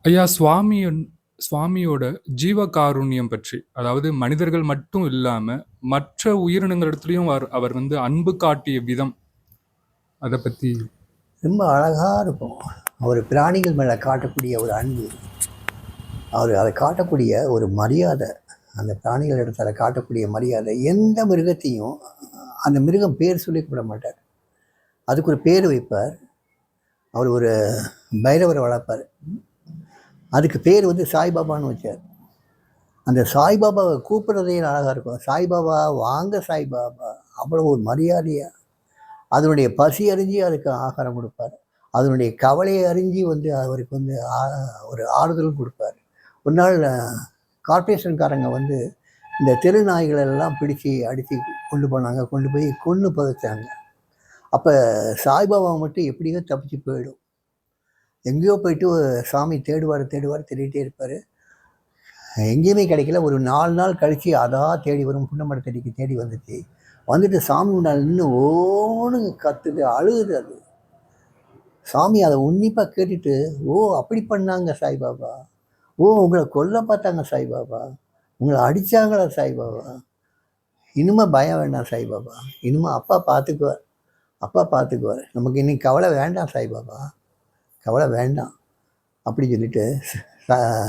ஐயா, சுவாமியோட ஜீவகாருண்யம் பற்றி, அதாவது மனிதர்கள் மட்டும் இல்லாம மற்ற உயிரினங்களிடத்துலயும் அவர் வந்து அன்பு காட்டிய விதம், அதை பத்தி. ரொம்ப அழகாக இருக்கும். அவர் பிராணிகள் மேலே காட்டக்கூடிய ஒரு அன்பு, அவர் அதை காட்டக்கூடிய ஒரு மரியாதை, அந்த பிராணிகள் இடத்துல காட்டக்கூடிய மரியாதை. எந்த மிருகத்தையும் அந்த மிருகம் பேர் சொல்லி கூப்பிட மாட்டார், அதுக்கு ஒரு பேர் வைப்பார். அவர் ஒரு பைரவரை வளர்ப்பார், அதுக்கு பேர் வந்து சாய்பாபான்னு வச்சார். அந்த சாய்பாபாவை கூப்பிட்றதே அழகாக இருக்கும். சாய்பாபா வாங்க சாய்பாபா, அவ்வளோ ஒரு மரியாதையாக. அதனுடைய பசி அறிஞ்சு அதுக்கு ஆகாரம் கொடுப்பார், அதனுடைய கவலையை அறிஞ்சு வந்து அவருக்கு வந்து ஒரு ஆறுதலும் கொடுப்பார். ஒரு நாள் கார்பரேஷன்காரங்க வந்து இந்த தெரு நாய்களெல்லாம் பிடிச்சி அடித்து கொண்டு போனாங்க, கொண்டு போய் கொன்று புதைச்சாங்க. அப்போ சாய்பாபா மட்டும் எப்படியோ தப்பிச்சு போயிடும். எங்கேயோ போயிட்டு சாமி தேடிட்டே இருப்பார், எங்கேயுமே கிடைக்கல. ஒரு 4 நாள் கழித்து அதாக தேடி வரும், புன்னமரத்தடிக்கு தேடி வந்துட்டு சாமி முன்னால் நின்று ஓன்னு கத்துது, அழுகுது. அது சாமி அதை உன்னிப்பாக கேட்டுட்டு, ஓ அப்படி பண்ணாங்க சாய்பாபா, ஓ உங்களை கொல்ல பார்த்தாங்க சாய்பாபா, உங்களை அடித்தாங்களா சாய்பாபா, இனிமே பயம் வேண்டாம் சாய்பாபா, இனிமே அப்பா பார்த்துக்குவார், நமக்கு இன்னைக்கு கவலை வேண்டாம் சாய்பாபா, கவலை வேண்டாம் அப்படின்னு சொல்லிட்டு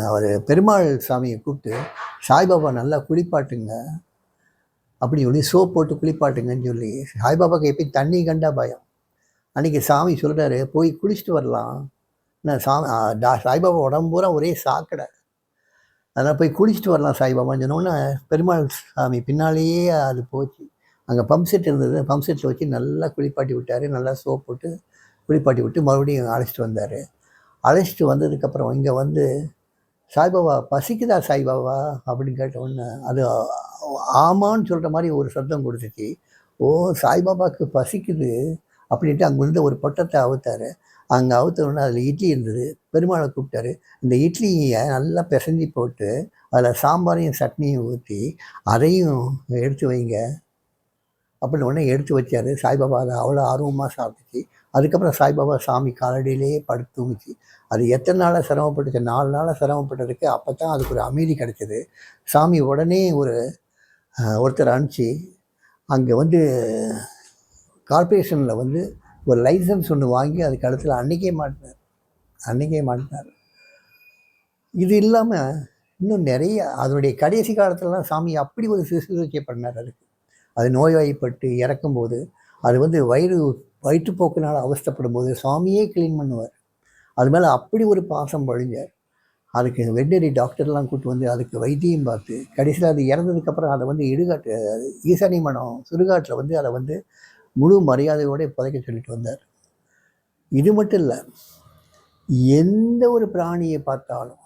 அவர் பெருமாள் சாமியை கூப்பிட்டு, சாய்பாபா நல்லா குளிப்பாட்டுங்க அப்படின்னு சொல்லி சோப் போட்டு குளிப்பாட்டுங்கன்னு சொல்லி. சாய்பாபாவுக்கு எப்பயும் தண்ணி கண்டா பயம். அன்றைக்கி சாமி சொல்கிறாரு, போய் குளிச்சுட்டு வரலாம். நான் சாய்பாபா உடம்பு பூரா ஒரே சாக்கடை, அதனால் போய் குளிச்சுட்டு வரலாம் சாய்பாபான்னு சொன்னோன்னே பெருமாள் சாமி பின்னாலேயே அது போச்சு. அங்கே பம்ப் செட் இருந்தது, பம்ப் செட்டில் வச்சு நல்லா குளிப்பாட்டி விட்டார், நல்லா சோப் போட்டு குளிப்பாட்டி விட்டு மறுபடியும் அழைச்சிட்டு வந்தார். அழைச்சிட்டு வந்ததுக்கப்புறம் இங்கே வந்து, சாய்பாபா பசிக்குதா சாய்பாபா அப்படின்னு கேட்டவுடனே அது ஆமான்னு சொல்கிற மாதிரி ஒரு சத்தம் கொடுத்துச்சு. ஓ சாய்பாபாவுக்கு பசிக்குது அப்படின்ட்டு அங்கேருந்து ஒரு பொட்டத்தை அவுத்தார். அங்கே அவுத்தோடனே அதில் இட்லி இருந்தது. பெருமாளை கூப்பிட்டாரு, இந்த இட்லியை நல்லா பிசைஞ்சி போட்டு அதில் சாம்பாரையும் சட்னியும் ஊற்றி அதையும் எடுத்து வைங்க அப்படின்னு உடனே எடுத்து வச்சார். சாய்பாபா அதை அவ்வளோ ஆர்வமாக சாப்பிட்டுச்சு. அதுக்கப்புறம் சாய்பாபா சாமி காலடியிலேயே படுத்து தூங்குச்சு. அது எத்தனை நாளாக சிரமப்பட்டுச்சு, 4 நாளாக சிரமப்பட்டதுக்கு அப்போ தான் அதுக்கு ஒரு அமைதி கிடச்சிது. சாமி உடனே ஒருத்தர் அனுப்பிச்சு அங்கே வந்து கார்பரேஷனில் வந்து ஒரு லைசன்ஸ் ஒன்று வாங்கி அதுக்கு இடத்துல அன்றைக்கே மாட்டினார். இது இல்லாமல் இன்னும் நிறைய அதனுடைய கடைசி காலத்துலலாம் சாமி அப்படி ஒரு சிகிச்சை பண்ணார். அது நோய்வாய்ப்பட்டு இறக்கும்போது, அது வந்து வயிற்றுப்போக்கினால் அவஸ்தப்படும் போது சாமியே க்ளீன் பண்ணுவார். அது மேலே அப்படி ஒரு பாசம் பொழிஞ்சார். அதுக்கு வெட்டரி டாக்டர்லாம் கூப்பிட்டு வந்து அதுக்கு வைத்தியம் பார்த்து கடைசியில் அது இறந்ததுக்கப்புறம் அதை வந்து இடுகாட்டு ஈசானி மடம் சுடுகாட்டில் வந்து அதை வந்து முழு மரியாதையோடு புதைக்க சொல்லிட்டு வந்தார். இது மட்டும் இல்லை, எந்த ஒரு பிராணியை பார்த்தாலும்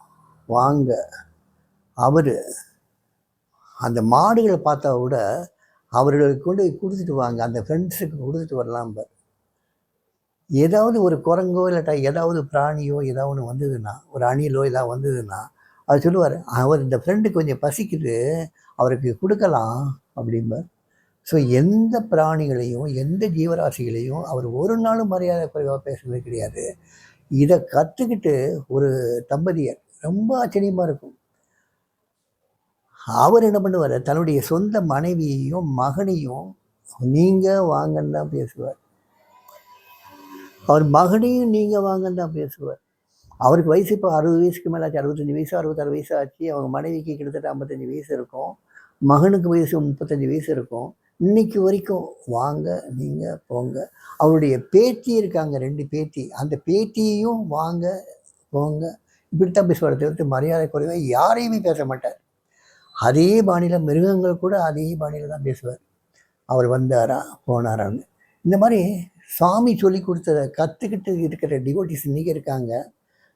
வாங்க, அவர் அந்த மாடுகளை பார்த்தா கூட அவர்களுக்கு கொண்டு கொடுத்துட்டு வாங்க, அந்த ஃப்ரெண்ட்ஸுக்கு கொடுத்துட்டு வரலாம். ஏதாவது ஒரு குரங்கோ இல்லாட்டா ஏதாவது பிராணியோ ஏதாவது ஒன்று வந்ததுன்னா, ஒரு அணிலோ எல்லாம் வந்ததுன்னா அது சொல்லுவார், அவர் இந்த ஃப்ரெண்டுக்கு கொஞ்சம் பசிக்குது, அவருக்கு கொடுக்கலாம் அப்படிம்பார். ஸோ எந்த பிராணிகளையும் எந்த ஜீவராசிகளையும் அவர் ஒரு நாளும் மரியாதை குறைவாக பேசுறது கிடையாது. இதை கற்றுக்கிட்டு ஒரு தம்பதியர் ரொம்ப ஆச்சரியமாக இருக்கும். அவர் என்ன பண்ணுவார், தன்னுடைய சொந்த மனைவியையும் மகனையும் நீங்கள் வாங்கன்னு தான் பேசுவார். அவர் மகனையும் நீங்கள் வாங்கன்னு தான் பேசுவார். அவருக்கு வயசு இப்போ 60 வயசுக்கு மேலே ஆச்சு, 65 வயசு 66 வயசு ஆச்சு. அவங்க மனைவிக்கு கிட்டத்தட்ட 55 வயசு இருக்கும், மகனுக்கு வயசு 35 வயசு இருக்கும். இன்னைக்கு வரைக்கும் வாங்க நீங்கள் போங்க. அவருடைய பேத்தி இருக்காங்க, 2 பேத்தி, அந்த பேத்தியையும் வாங்க போங்க இப்படித்தான் பேசுவார். தவிர்த்து மரியாதை குறைவாக யாரையுமே பேச மாட்டார். அதே பாணியில் மிருகங்கள் கூட அதே பாணியில் தான் பேசுவார். அவர் வந்தாரா போனாரான்னு. இந்த மாதிரி சாமி சொல்லி கொடுத்ததை கற்றுக்கிட்டு இருக்கிற டிவோட்டிஸ் இன்றைக்கி இருக்காங்க.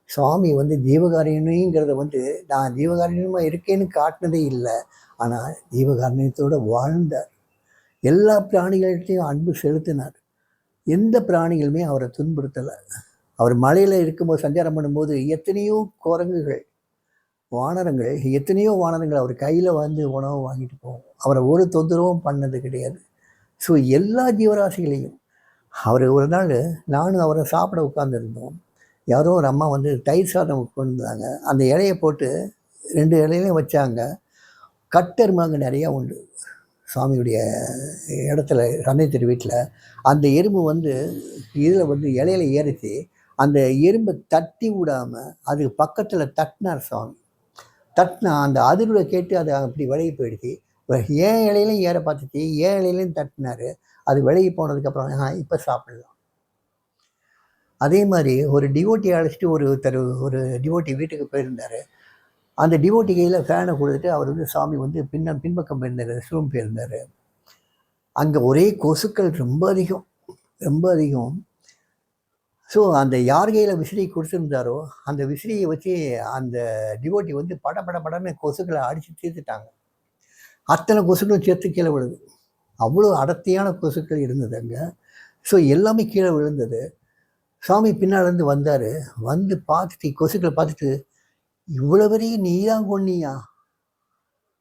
சுவாமி வந்து ஜீவகாருண்யங்கிறத வந்து நான் ஜீவகாருண்யமாக இருக்கேன்னு காட்டினதே இல்லை, ஆனால் ஜீவகாருண்யத்தோடு வாழ்ந்தார். எல்லா பிராணிகள்கிட்டையும் அன்பு செலுத்தினார். எந்த பிராணிகளுமே அவரை துன்புறுத்தலை. அவர் மலையில் இருக்கும்போது சஞ்சாரம் பண்ணும்போது எத்தனையோ குரங்குகள் எத்தனையோ வானரங்கள் அவர் கையில் வந்து உணவு வாங்கிட்டு போவோம். அவரை ஒரு தொந்தரவும் பண்ணது கிடையாது. ஸோ எல்லா ஜீவராசிகளையும் அவர் ஒரு நாள் நானும் அவரை சாப்பிட உட்காந்துருந்தோம். யாரோ ஒரு அம்மா வந்து தயிர் சாதம் கொண்டு வந்தாங்க. அந்த இலைய போட்டு 2 இலையிலையும் வச்சாங்க. கட்டெருமை நிறையா உண்டு சுவாமியுடைய இடத்துல, சன்னதி வீட்டில். அந்த எறும்பு வந்து இதில் வந்து இலையில ஏறிச்சு. அந்த எறும்பை தட்டி விடாமல் அதுக்கு பக்கத்தில் தட்டினார் சுவாமி. தட்டினா அந்த அதிர்வை கேட்டு அது அப்படி விலகி போயிடுச்சு. ஏன் இலையிலையும் ஏற பார்த்துச்சு, ஏன் இலையிலையும் தட்டினார். அது விலகி போனதுக்கப்புறம் இப்போ சாப்பிடலாம். அதே மாதிரி ஒரு டிவோட்டி அழைச்சிட்டு ஒரு டிவோட்டி வீட்டுக்கு போயிருந்தார். அந்த டிவோட்டி கையில் ஃபேனை கொடுத்துட்டு அவர் வந்து சாமி வந்து பின்பக்கம் போயிருந்தார், ரெஸ்ட் ரூம் போயிருந்தார். அங்கே ஒரே கொசுக்கள் ரொம்ப அதிகம், ரொம்ப அதிகம். ஸோ அந்த யார் கையில் விசிறி கொடுத்துருந்தாரோ அந்த விசிறியை வச்சு அந்த டிவோட்டி வந்து படன்னு கொசுக்களை அடித்து தீர்த்துட்டாங்க. அத்தனை கொசுக்களும் சேர்த்து கீழே விழுது. அவ்வளோ அடர்த்தியான கொசுக்கள் இருந்தது அங்கே. ஸோ எல்லாமே கீழே விழுந்தது. சாமி பின்னாலேருந்து வந்தார். வந்து பார்த்துட்டு கொசுக்களை பார்த்துட்டு, இவ்வளோ பெரிய நீ தான் கொன்னியா,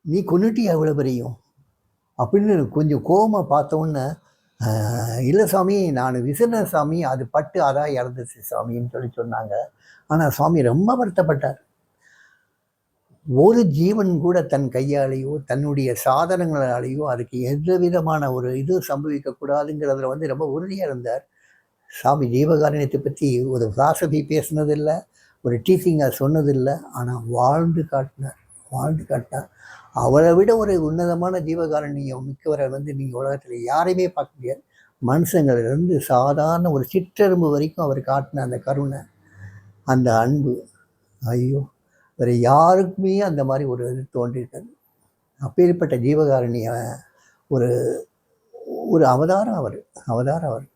நீ கொன்னுட்டியா இவ்வளோ பெரியும் அப்படின்னு கொஞ்சம் கோபமாக பார்த்தோன்னே, இல்லை சாமி நான் விசிறின சாமி, அது பட்டு அதான் இறந்துச்சு சாமின்னு சொன்னாங்க. ஆனால் சுவாமி ரொம்ப வருத்தப்பட்டார். ஒரு ஜீவன் கூட தன் கையாலேயோ தன்னுடைய சாதனங்களாலேயோ அதுக்கு எந்த விதமான ஒரு இது சம்பவிக்கக்கூடாதுங்கிறதுல வந்து ரொம்ப உறுதியாக இருந்தார். சாமி ஜீவகாருண்யத்தை பற்றி ஒரு பிலாசபி பேசினதில்லை, ஒரு டீச்சிங்காக சொன்னதில்லை. ஆனால் வாழ்ந்து காட்டினார். அவளை விட ஒரு உன்னதமான ஜீவகாருண்யம் மிக்கவரை வந்து நீங்கள் உலகத்தில் யாரையுமே பார்க்க முடியாது. மனுஷங்களிலிருந்து சாதாரண ஒரு சிற்றெரும்பு வரைக்கும் அவர் காட்டின அந்த கருணை, அந்த அன்பு, ஐயோ வேறு யாருக்குமே அந்த மாதிரி ஒரு இது தோன்றியிருக்காது. அப்பேற்பட்ட ஜீவகாருண்ய ஒரு அவதாரம் அவர்.